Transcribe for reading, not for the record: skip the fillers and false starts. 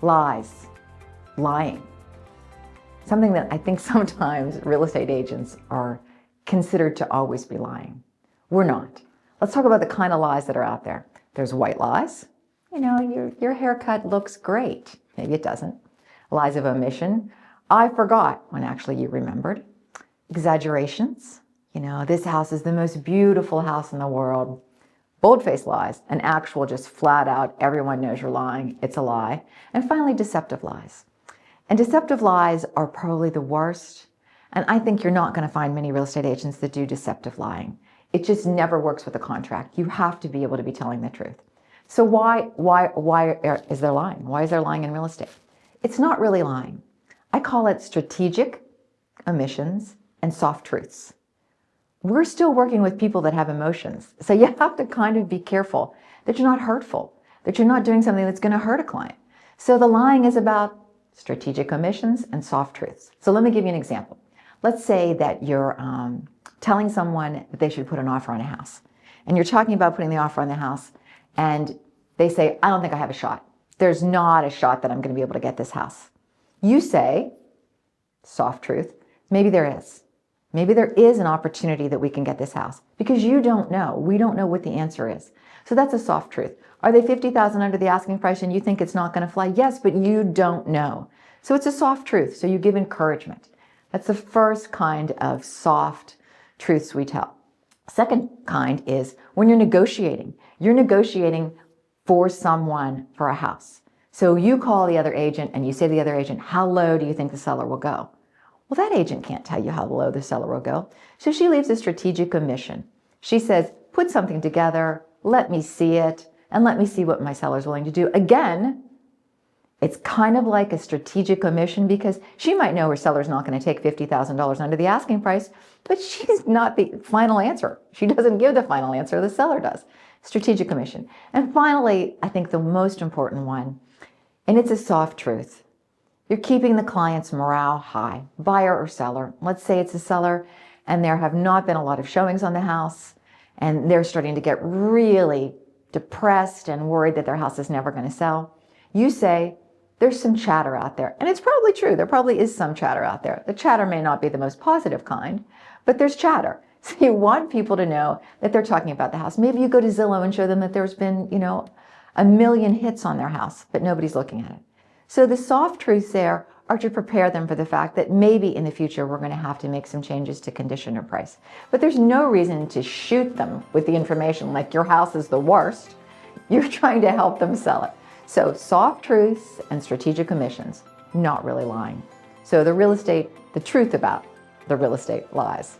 lies, lying. Something that I think sometimes real estate agents are considered to always be lying. We're not. Let's talk about the kind of lies that are out there. There's white lies. You know, your haircut looks great. Maybe it doesn't. Lies of omission. I forgot when actually you remembered. Exaggerations. You know, this house is the most beautiful house in the world. Bold-faced lies, and actual just flat out, everyone knows you're lying, it's a lie. And finally, deceptive lies. And deceptive lies are probably the worst. And I think you're not going to find many real estate agents that do deceptive lying. It just never works with a contract. You have to be able to be telling the truth. So why is there lying? Why is there lying in real estate? It's not really lying. I call it strategic omissions and soft truths. We're still working with people that have emotions. So you have to kind of be careful that you're not hurtful, that you're not doing something that's going to hurt a client. So the lying is about strategic omissions and soft truths. So let me give you an example. Let's say that you're telling someone that they should put an offer on a house. And you're talking about putting the offer on the house, and they say, I don't think I have a shot. There's not a shot that I'm going to be able to get this house. You say, soft truth, maybe there is. Maybe there is an opportunity that we can get this house, because you don't know. We don't know what the answer is. So that's a soft truth. Are they $50,000 under the asking price and you think it's not going to fly? Yes, but you don't know. So it's a soft truth. So you give encouragement. That's the first kind of soft truths we tell. Second kind is when you're negotiating. You're negotiating for someone for a house. So you call the other agent and you say to the other agent, how low do you think the seller will go? Well, that agent can't tell you how low the seller will go. So she leaves a strategic omission. She says, put something together, let me see it, and let me see what my seller's willing to do. Again, it's kind of like a strategic omission because she might know her seller's not going to take $50,000 under the asking price, but she's not the final answer. She doesn't give the final answer, the seller does. Strategic omission. And finally, I think the most important one, and it's a soft truth. You're keeping the client's morale high, buyer or seller. Let's say it's a seller and there have not been a lot of showings on the house and they're starting to get really depressed and worried that their house is never going to sell. You say, there's some chatter out there. And it's probably true. There probably is some chatter out there. The chatter may not be the most positive kind, but there's chatter. So you want people to know that they're talking about the house. Maybe you go to Zillow and show them that there's been, 1 million hits on their house, but nobody's looking at it. So the soft truths there are to prepare them for the fact that maybe in the future we're going to have to make some changes to condition or price. But there's no reason to shoot them with the information like your house is the worst. You're trying to help them sell it. So soft truths and strategic omissions, not really lying. So the truth about the real estate lies.